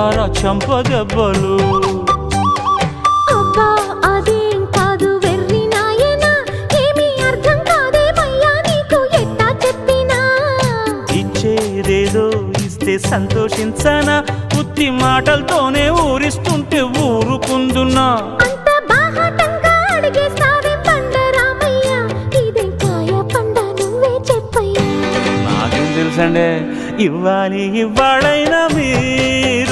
కొడతారా చంపదెబ్బలు. అబ్బా అదేం కాదు వెర్రి నాయనా, ఏమీ అర్థం కాదేమయ్యా నీకు ఎట్టా చెప్పినా. ఇచ్చేదేదో ఇస్తే సంతోషించనా, ఉత్తి మాటలతోనే ఊరిస్తుంటే ఊరుకుందున్నా. అంత బాహాటంగా అడిగేస్తావేం బండరామయ్య, ఇదేం కాయ పండ నువ్వే చెప్పయ్యా. నాకేం తెలుసండే, ఇవ్వాలి ఇవ్వాలైనా మీరు